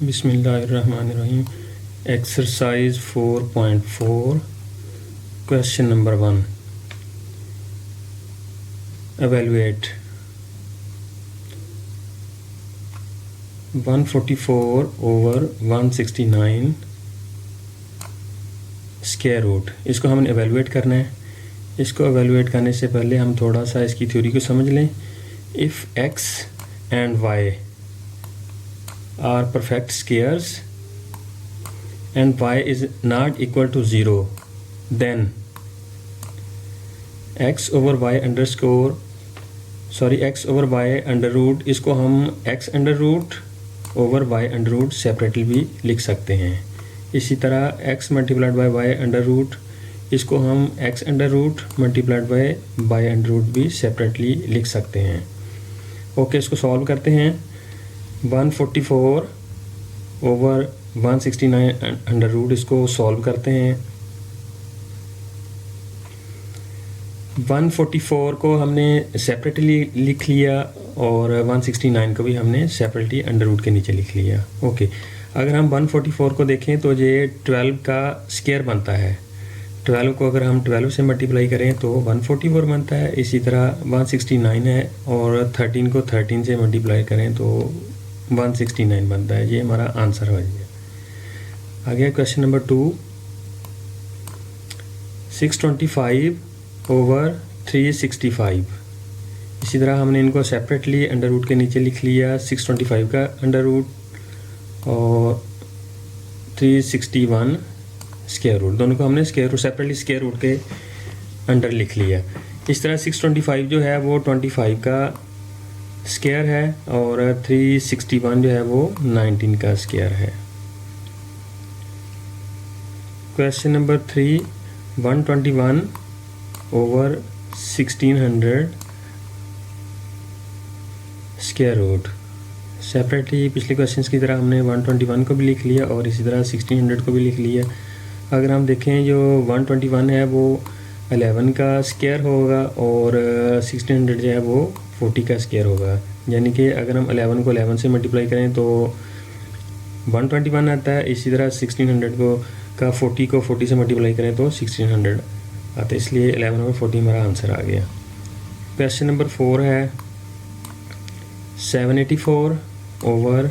बिस्मिल्लाहिर्रहमानिर्रहीम। Exercise 4.4 question number 1। Evaluate 144 over 169 square root. इसको हमने एवेलुएट करना है। इसको एवेलुएट करने से पहले हम थोड़ा सा इसकी थ्योरी को समझ लें। If x and y are perfect squares and y is not equal to 0, then x over y under root, इसको हम x under root over y under root separately भी लिख सकते हैं। इसी तरह x multiplied by y under root, इसको हम x under root multiplied by y under root भी सेपरेटली लिख सकते हैं। ओके, इसको सॉल्व करते हैं। 144 ओवर 169 अंडर रूट, इसको सॉल्व करते हैं। 144 को हमने सेपरेटली लिख लिया और 169 को भी हमने सेपरेटली अंडर रूट के नीचे लिख लिया। ओके, अगर हम 144 को देखें तो ये 12 का स्क्वायर बनता है। 12 को अगर हम 12 से मल्टीप्लाई करें तो 144 बनता है। इसी तरह 169 है और 13 को 13 से मल्टीप्लाई करें तो 169 बनता है। ये हमारा आंसर हो गया। आगे क्वेश्चन नंबर 2। 625 ओवर 365। इसी तरह हमने इनको सेपरेटली अंडर रूट के नीचे लिख लिया। 625 का अंडर रूट और 361 स्क्वायर रूट, दोनों को हमने square root separately square root के अंडर लिख लिया। इस तरह 625 जो है वो 25 का स्क्वायर है और 361 जो है वो 19 का स्क्वायर है। Question number 3। 121 over 1600 square root. Separately पिछले क्वेश्चंस की तरह हमने 121 को भी लिख लिया और इसी तरह 1600 को भी लिख लिया। अगर हम देखें जो 121 है वो 11 का स्क्वायर होगा और 1600 जो है वो 40 का स्क्वायर होगा। यानी कि अगर हम 11 को 11 से मल्टीप्लाई करें तो 121 आता है। इसी तरह 1600 को 40 को 40 से मल्टीप्लाई करें तो 1600 आता है। इसलिए 11 और 40 हमारा आंसर आ गया। क्वेश्चन नंबर 4 है 784 ओवर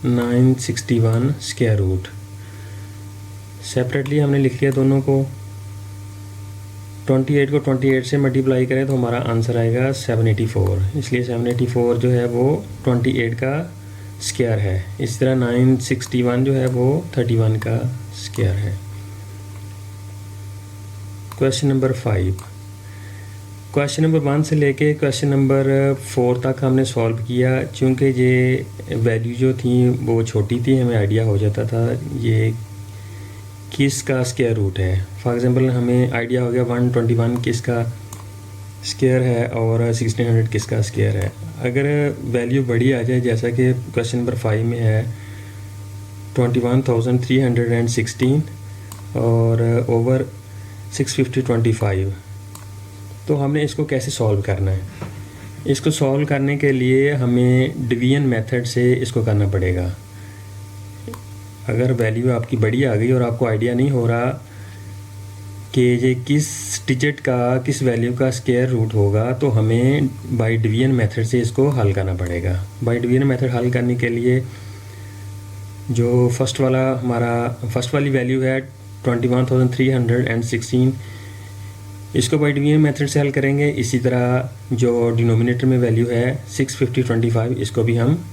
961 स्क्वायर रूट। सेपरेटली हमने लिख लिया दोनों को। 28 को 28 से मल्टीप्लाई करें तो हमारा आंसर आएगा 784। इसलिए 784 जो है वो 28 का स्क्वायर है। इस तरह 961 जो है वो 31 का स्क्वायर है। Question number 5। क्वेश्चन नंबर 1 से लेके क्वेश्चन नंबर 4 तक हमने सॉल्व किया। चूँकि ये वैल्यू जो थी वो छोटी थी, हमें आइडिया हो जाता था ये किस का स्क्वायर रूट है। फॉर एग्जांपल हमें आइडिया हो गया 121 किस का स्क्वायर है और 1600 किस का स्क्वायर है। अगर वैल्यू बड़ी आ जाए जैसा कि क्वेश्चन नंबर 5 में है 21,316 और ओवर 650 तो हमने इसको कैसे सॉल्व करना है। इसको सॉल्व करने के लिए हमें डिवीजन मेथड से इसको करना पड़ेगा। अगर वैल्यू आपकी बड़ी आ गई और आपको आइडिया नहीं हो रहा कि ये किस डिजिट का किस वैल्यू का स्क्वायर रूट होगा तो हमें बाय डिवीजन मेथड से इसको हल करना पड़ेगा। बाय डिवीजन मेथड हल करने के लिए जो फर्स्ट वाली वैल्यू है 21,316, इसको बाय डिवीजन मेथड से हल करेंगे। इसी तरह जो डिनोमिनेटर में वैल्यू है 650 इसको भी हम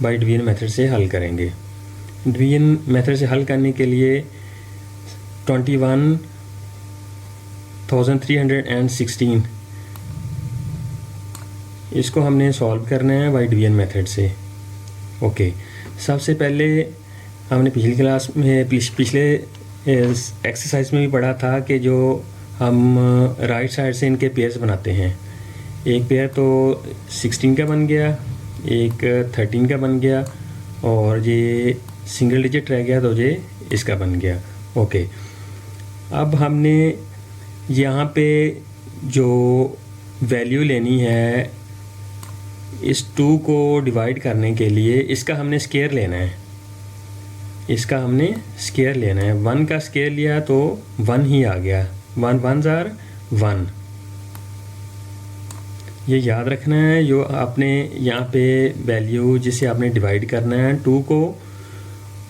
बाय डिवीजन मेथड से हल करेंगे। डिवीजन मेथड से हल करने के लिए 21,316 इसको हमने सॉल्व करना है बाय डिवीजन मेथड से। ओके, सबसे पहले हमने पिछली क्लास में पिछले एक्सरसाइज में भी पढ़ा था कि जो हम राइट साइड से इनके पेयर्स बनाते हैं। एक पेयर तो 16 का बन गया, एक 13 का बन गया और ये सिंगल डिजिट रह गया तो ये इसका बन गया। ओके, अब हमने यहाँ पे जो वैल्यू लेनी है इस 2 को डिवाइड करने के लिए इसका हमने स्क्वायर लेना है। इसका हमने स्केयर लेना है। 1 का स्केयर लिया तो 1 ही आ गया, 1 1 जार 1। ये याद रखना है, जो आपने यहाँ पे वैल्यू जिसे आपने डिवाइड करना है 2 को,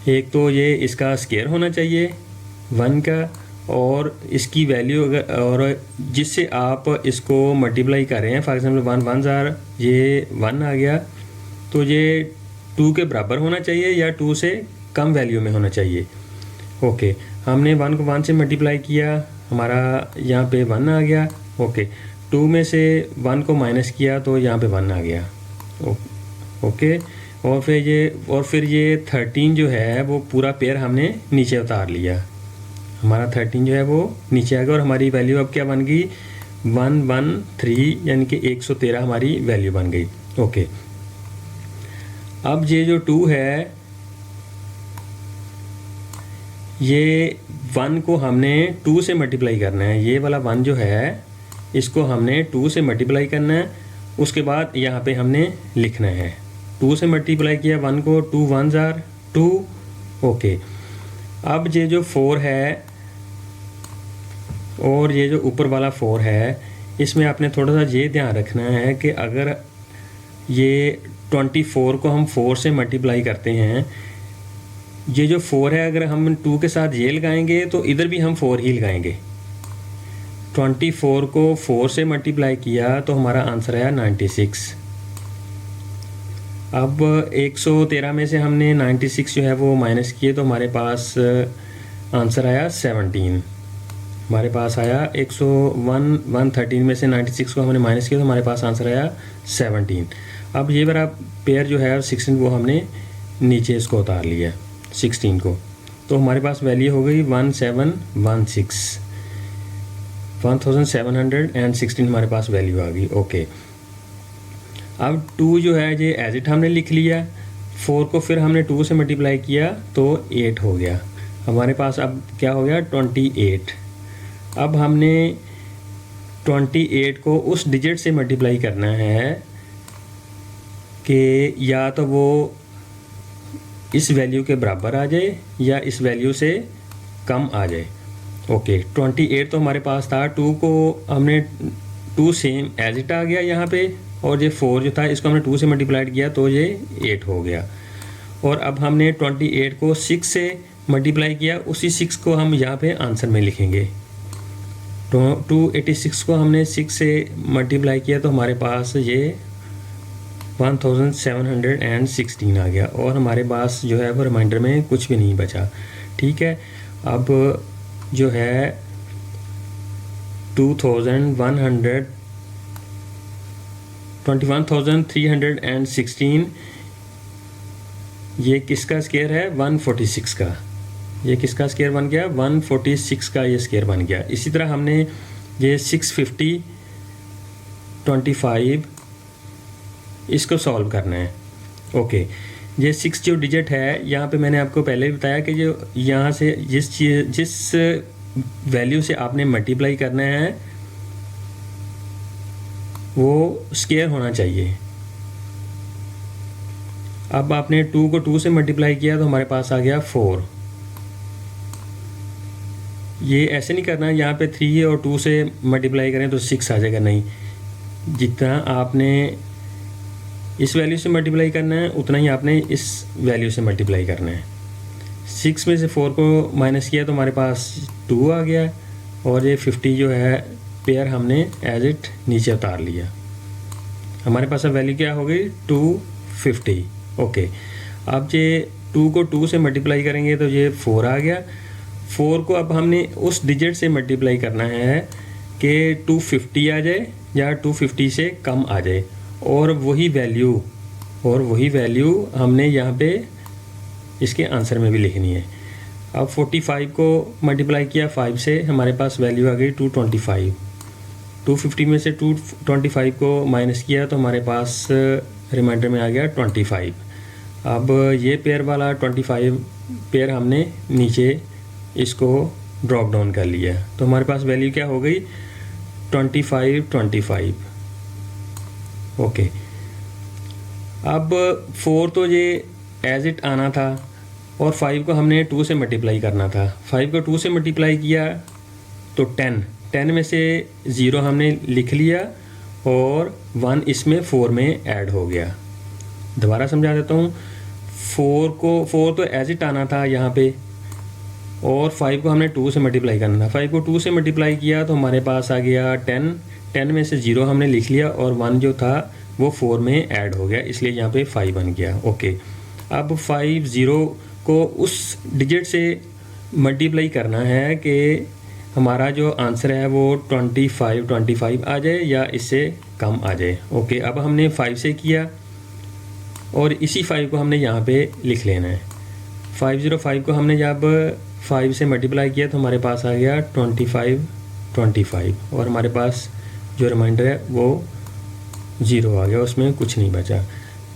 एक तो ये इसका स्केयर होना चाहिए 1 का, और इसकी वैल्यू अगर और जिससे आप इसको मल्टीप्लाई कर रहे हैं, फॉर एग्जांपल 1 1 जार ये 1 आ गया, तो ये 2 के बराबर होना चाहिए या 2 से कम वैल्यू में होना चाहिए। ओके, हमने 1 को 1 से मल्टीप्लाई किया, हमारा यहाँ पे 1 आ गया। ओके, 2 में से 1 को माइनस किया तो यहाँ पे 1 आ गया। ओके, और फिर ये 13 जो है वो पूरा पेयर हमने नीचे उतार लिया, हमारा 13 जो है वो नीचे आ गया, और हमारी वैल्यू अब क्या बन गई 113, यानी कि 113 हमारी वैल्यू बन गई। ओके, अब ये जो 2 है, ये 1 को हमने 2 से मल्टीप्लाई करना है, ये वाला 1 जो है इसको हमने 2 से मल्टीप्लाई करना है, उसके बाद यहाँ पे हमने लिखना है 2 से मल्टीप्लाई किया 1 को, 2 1 जार 2। ओके, अब ये जो 4 है और ये जो ऊपर वाला 4 है, इसमें आपने थोड़ा सा ये ध्यान रखना है कि अगर ये 24 को हम 4 से मल्टीप्लाई करते हैं, ये जो 4 है अगर हम 2 के साथ ये लगाएंगे तो इधर भी हम 4 ही लगाएंगे। 24 को 4 से मल्टीप्लाई किया तो हमारा आंसर आया 96। अब 113 में से हमने 96 जो है वो माइनस किए तो हमारे पास आंसर आया 17। हमारे पास आया 113 में से 96 को हमने माइनस किया तो हमारे पास आंसर आया 17। अब ये वाला पेयर जो है 16 वो हमने नीचे इसको उतार लिया 16 को, तो हमारे पास वैल्यू हो गई 1716, 1716 हमारे पास वैल्यू आ गई। ओके, अब 2 जो है ये एज इट हमने लिख लिया, 4 को फिर हमने 2 से मल्टीप्लाई किया तो 8 हो गया, हमारे पास अब क्या हो गया 28। अब हमने 28 को उस डिजिट से मल्टीप्लाई करना है कि या तो वो इस वैल्यू के बराबर आ जाए या इस वैल्यू से कम आ जाए। ओके, 28 तो हमारे पास था, 2 को हमने 2 सेम एज इट आ गया यहाँ पे, और ये 4 जो था इसको हमने 2 से मल्टीप्लाइड किया तो ये 8 हो गया। और अब हमने 28 को 6 से मल्टीप्लाई किया, उसी 6 को हम यहाँ पे आंसर में लिखेंगे। तो 286 को हमने 6 से मल्टीप्लाई किया तो हमारे पास ये 1716 आ गया, और हमारे पास जो है वो रिमाइंडर में कुछ भी नहीं बचा। ठीक है, अब जो है 21,316 ये किसका स्केयर है 146 का, ये किसका स्केयर बन गया 146 का ये स्केयर बन गया। इसी तरह हमने ये 650 25 इसको सॉल्व करना है। ओके, ये 6 जो डिजिट है यहाँ पे मैंने आपको पहले भी बताया कि जो यहाँ से जिस वैल्यू से आपने मल्टीप्लाई करना है वो स्केयर होना चाहिए। अब आपने 2 को 2 से मल्टीप्लाई किया तो हमारे पास आ गया 4। ये ऐसे नहीं करना यहाँ पे 3 और 2 से मल्टीप्लाई करें तो 6 आ जाएगा, नहीं, जितना आपने इस वैल्यू से मल्टीप्लाई करना है उतना ही आपने इस वैल्यू से मल्टीप्लाई करना है। 6 में से 4 को माइनस किया तो हमारे पास 2 आ गया, और ये 50 जो है पेयर हमने एज इट नीचे उतार लिया। हमारे पास अब वैल्यू क्या हो गई 250। ओके, अब ये 2 को 2 से मल्टीप्लाई करेंगे तो ये 4 आ गया। 4 को अब हमने उस डिजिट से मल्टीप्लाई करना है कि 250 आ जाए या 250 से कम आ जाए, और वही वैल्यू हमने यहाँ पे इसके आंसर में भी लिखनी है। अब 45 को मल्टीप्लाई किया 5 से, हमारे पास वैल्यू आ गई 225। 250 में से 225 को माइनस किया तो हमारे पास रिमाइंडर में आ गया 25। अब ये पेयर वाला 25 पेयर हमने नीचे इसको ड्रॉप डाउन कर लिया, तो हमारे पास वैल्यू क्या हो गई 25। ओके, अब 4 तो ये एज इट आना था, और 5 को हमने 2 से मल्टीप्लाई करना था। 5 को 2 से मल्टीप्लाई किया तो 10 में से 0 हमने लिख लिया और 1 इसमें 4 में ऐड हो गया। दोबारा समझा देता हूँ। 4 तो एज इट आना था यहाँ पे, और 5 को हमने 2 से मल्टीप्लाई करना था। 5 को 2 से मल्टीप्लाई किया तो हमारे पास आ गया 10 में से 0 हमने लिख लिया और 1 जो था वो 4 में ऐड हो गया, इसलिए यहाँ पे 5 बन गया। ओके, अब 50 को उस डिजिट से मल्टीप्लाई करना है कि हमारा जो आंसर है वो 25 आ जाए या इससे कम आ जाए। ओके, अब हमने 5 से किया और इसी 5 को हमने यहाँ पे लिख लेना है। 505 को हमने जब 5 से मल्टीप्लाई किया तो हमारे पास आ गया 25 और हमारे पास जो रिमाइंडर है वो 0 आ गया, उसमें कुछ नहीं बचा।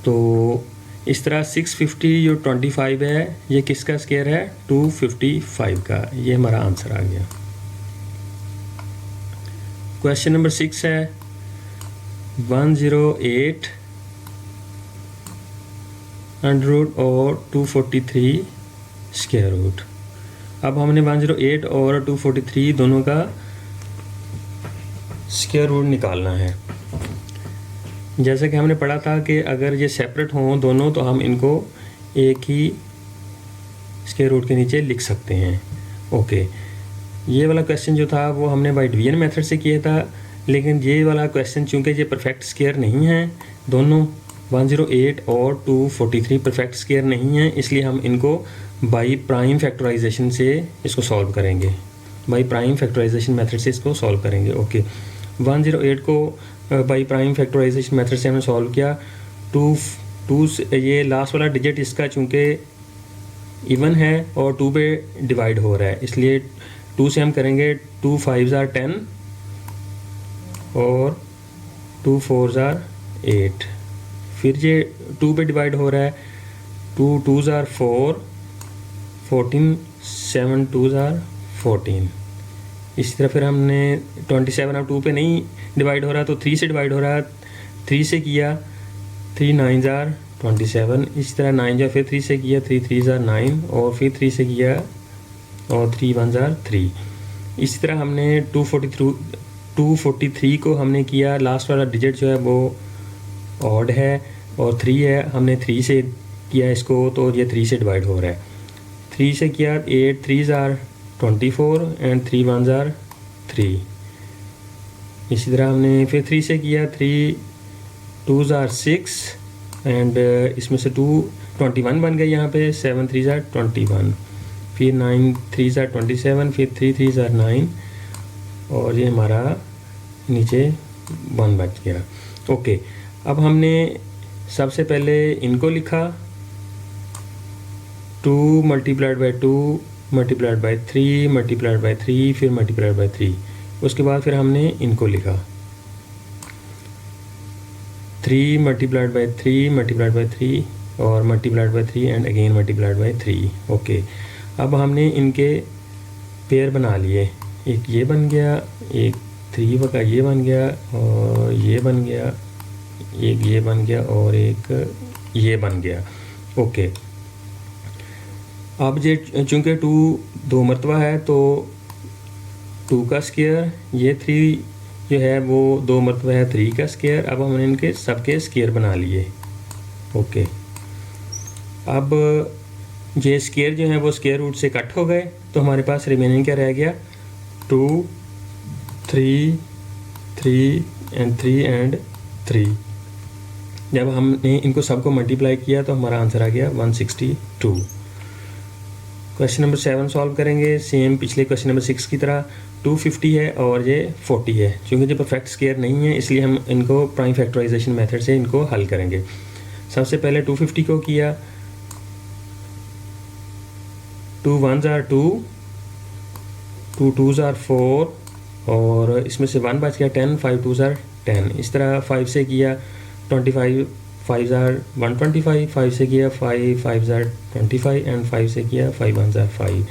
तो इस तरह 650 जो 25 है ये किसका स्क्वायर है? 255 का। ये हमारा आंसर आ गया। क्वेश्चन नंबर 6 है 108 अंडर रूट और 243 स्क्वायर रूट। अब हमने 108 और 243 दोनों का स्क्वायर रूट निकालना है। जैसे कि हमने पढ़ा था कि अगर ये सेपरेट हों दोनों तो हम इनको एक ही स्क्वायर रूट के नीचे लिख सकते हैं। ओके, ये वाला क्वेश्चन जो था वो हमने बाय डिवीजन मेथड से किया था, लेकिन ये वाला क्वेश्चन चूँकि ये परफेक्ट स्क्वायर नहीं है, दोनों 108 और 243 परफेक्ट स्क्वायर नहीं है, इसलिए हम इनको बाई प्राइम फैक्टराइजेशन से इसको सॉल्व करेंगे। बाई प्राइम फैक्टराइजेशन मेथड से इसको सॉल्व करेंगे। ओके, 108 को बाई प्राइम फैक्टराइजेशन मेथड से हमने सॉल्व किया। 2 से ये लास्ट वाला डिजिट इसका चूँकि इवन है और 2 पे डिवाइड हो रहा है, इसलिए 2 से हम करेंगे 2 5s are 10 और 2 4s are 8। फिर ये 2 पे डिवाइड हो रहा है, 2 2s are 4, 14 7 2s are 14। इसी तरह फिर हमने 27 अब 2 पे नहीं डिवाइड हो रहा तो 3 से डिवाइड हो रहा है, 3 से किया 3 9s are 27। इसी तरह 9 जा फिर 3 से किया 3 3s are 9 और फिर 3 से किया और 3 1s are 3। इसी तरह हमने 243 को हमने किया, लास्ट वाला डिजिट जो है वो ऑड है और 3 है, हमने 3 से किया इसको तो ये 3 से डिवाइड हो रहा है। 3 से किया 8 3s are 24 and 3 1s are 3। इसी तरह हमने फिर 3 से किया 3 2s are 6 एंड इसमें से 21 बन गए यहाँ पे, 7 3s are 21, फिर 9 3s are 27, फिर 3 3s are 9 और ये हमारा नीचे 1 बच गया। ओके, अब हमने सबसे पहले इनको लिखा 2 multiplied by 2 multiplied by 3 multiplied by 3 फिर मल्टीप्लाइड बाई 3। उसके बाद फिर हमने इनको लिखा 3 मल्टीप्लाइड बाई 3 मल्टीप्लाइड बाई 3 और multiplied by 3 and again multiplied by 3। Okay, अब हमने इनके पेयर बना लिए, एक ये बन गया, एक 3 का ये बन गया और ये बन गया, एक ये बन गया और एक ये बन गया। ओके, अब ये चूँकि 2 2 मरतबा है तो 2 का स्क्वायर, ये 3 जो है वो 2 मरतबा है 3 का स्क्वायर। अब हमने इनके सबके स्क्वायर बना लिए। ओके, अब ये स्क्वायर जो है वो स्क्वायर रूट से कट हो गए तो हमारे पास रिमेनिंग क्या रह गया 2 3 3 एंड 3 एंड 3। जब हमने इनको सबको मल्टीप्लाई किया तो हमारा आंसर आ गया 162। क्वेश्चन नंबर 7 सॉल्व करेंगे सेम पिछले क्वेश्चन नंबर 6 की तरह। 250 है और ये 40 है, क्योंकि ये परफेक्ट स्क्वायर नहीं है इसलिए हम इनको प्राइम फैक्टराइजेशन मेथड से इनको हल करेंगे। सबसे पहले 250 को किया, 2 1s are 2, 2 2s are 4 और इसमें से 1 बच गया 10, 5 2s are 10। इस तरह 5 से किया 25 5s are 125, 5 से किया 5 5s are 25 एंड 5 से किया 5 1s are 5।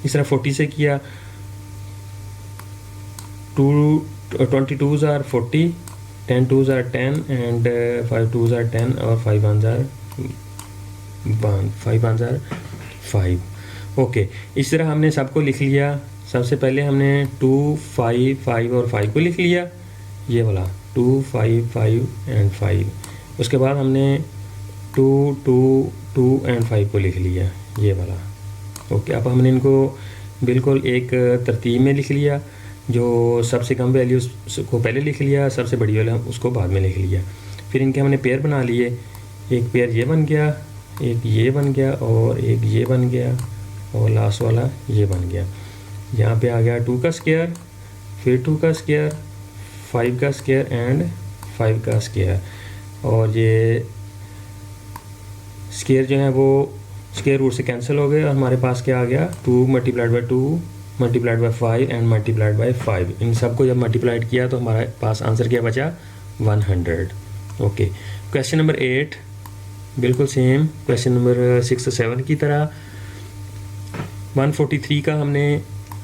इस तरह 40 से किया 22s are 40, 10 2s are 10 and 5 2s are 10 और 5 1s are 1, 5 1s are 5। Okay, इस तरह हमने सबको लिख लिया। सबसे पहले हमने 2, 5, 5 और 5 को लिख लिया, ये वाला 2, 5, 5 एंड 5। उसके बाद हमने 2, 2, 2 एंड 5 को लिख लिया, ये वाला। ओके, अब हमने इनको बिल्कुल एक तरतीब में लिख लिया। जो सबसे कम वैल्यू को पहले लिख लिया, सबसे बड़ी वाला उसको बाद में लिख लिया। फिर इनके हमने पेयर बना लिए। एक पेयर ये बन गया, एक ये बन गया और एक ये बन गया और लास्ट वाला ये बन गया। यहाँ पे आ गया 2 का स्क्वायर, फिर 2 का स्क्वायर, 5 का स्क्वायर एंड 5 का स्क्वायर। और ये स्क्वायर जो है वो स्क्वायर रूट से कैंसिल हो गए और हमारे पास क्या आ गया 2 multiplied by 2 multiplied by 5 and multiplied by 5। इन सब को जब मल्टीप्लाइड किया तो हमारे पास आंसर क्या बचा 100। ओके, क्वेश्चन नंबर 8 बिल्कुल सेम क्वेश्चन नंबर 6 और 7 की तरह। 143 का हमने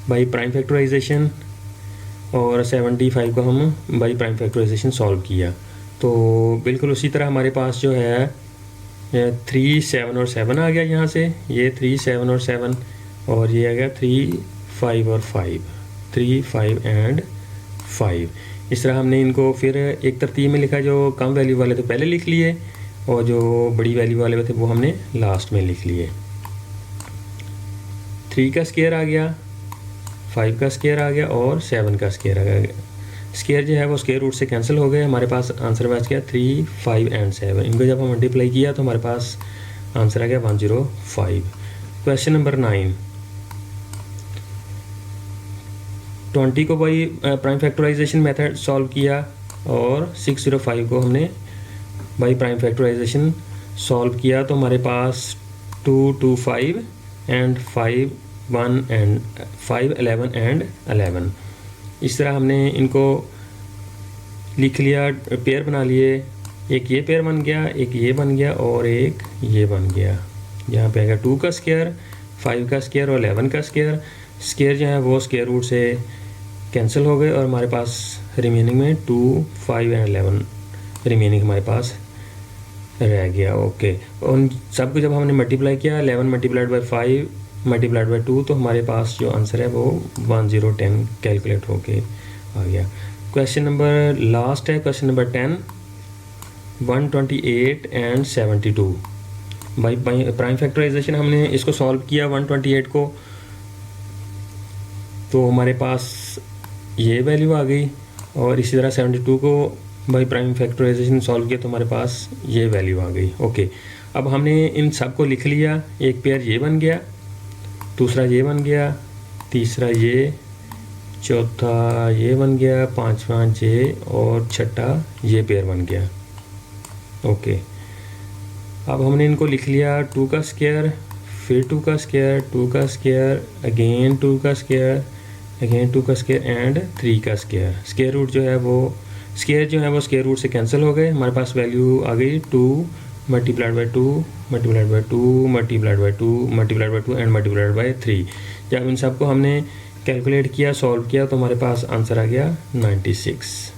बाई प्राइम फैक्टराइजेशन और 75 को हम बाई प्राइम फैक्टराइजेशन सॉल्व किया। तो बिल्कुल उसी तरह हमारे पास जो है 3, 7 और 7 आ गया यहाँ से। ये 3, 7 और 7 और ये आ गया 3, 5 और 5, 3, 5 एंड 5। इस तरह हमने इनको फिर एक तरतीब में लिखा। जो कम वैल्यू वाले थे पहले लिख लिए और जो बड़ी वैल्यू वाले थे वो हमने लास्ट में लिख लिए। 3 का स्क्वायर आ गया, 5 का स्क्वायर आ गया और 7 का स्क्वायर आ गया। स्क्वायर जो है वो स्क्वायर रूट से कैंसिल हो गए। हमारे पास आंसर बच गया 3, 5 एंड 7। इनको जब हम मल्टीप्लाई किया तो हमारे पास आंसर आ गया 105। क्वेश्चन नंबर 9, 20 को by prime factorization method solve किया और 605 को हमने बाई प्राइम फैक्टराइजेशन सॉल्व किया। तो हमारे पास 2, 2, 5 एंड 5, 1 एंड 5, 11 एंड 11। इस तरह हमने इनको लिख लिया, पेयर बना लिए। एक ये पेयर बन गया, एक ये बन गया और एक ये बन गया। यहाँ पे आएगा 2 का स्क्वायर, 5 का स्क्वायर और 11 का स्क्वायर। स्क्वायर जो है वो स्क्वायर रूट से कैंसिल हो गए और हमारे पास रिमेनिंग में 2, 5 एंड 11 रिमेनिंग हमारे पास रह गया। ओके, उन सब को जब हमने मल्टीप्लाई किया 11 मल्टीप्लाइड बाई 5 मल्टीप्लाइड बाई 2 तो हमारे पास जो आंसर है वो 1010 कैलकुलेट होके आ गया। क्वेश्चन नंबर लास्ट है, question number 10, 128 and 72 by prime factorization हमने इसको सॉल्व किया 128 को। तो हमारे पास ये वैल्यू आ गई और इसी तरह 72 को बाई प्राइम फैक्टराइजेशन सॉल्व किया तो हमारे पास ये वैल्यू आ गई। ओके, अब हमने इन सब को लिख लिया। एक पेयर ये बन गया, दूसरा ये बन गया, तीसरा ये, चौथा ये बन गया, पांचवा ये और छठा ये पेयर बन गया। ओके, अब हमने इनको लिख लिया 2 का स्क्वायर, फिर 2 का स्क्वायर, 2 का स्क्वायर, अगेन 2 का स्क्वायर, अगेन 2 का स्क्वायर एंड 3 का स्क्वायर। स्क्वायर रूट जो है वो स्क्वायर रूट से कैंसिल हो गए। हमारे पास वैल्यू आ गई 2 multiplied by 2 multiplied by 2 multiplied by 2 multiplied by 2 and multiplied by 3। जब इन सबको हमने कैलकुलेट किया, सॉल्व किया तो हमारे पास आंसर आ गया 96।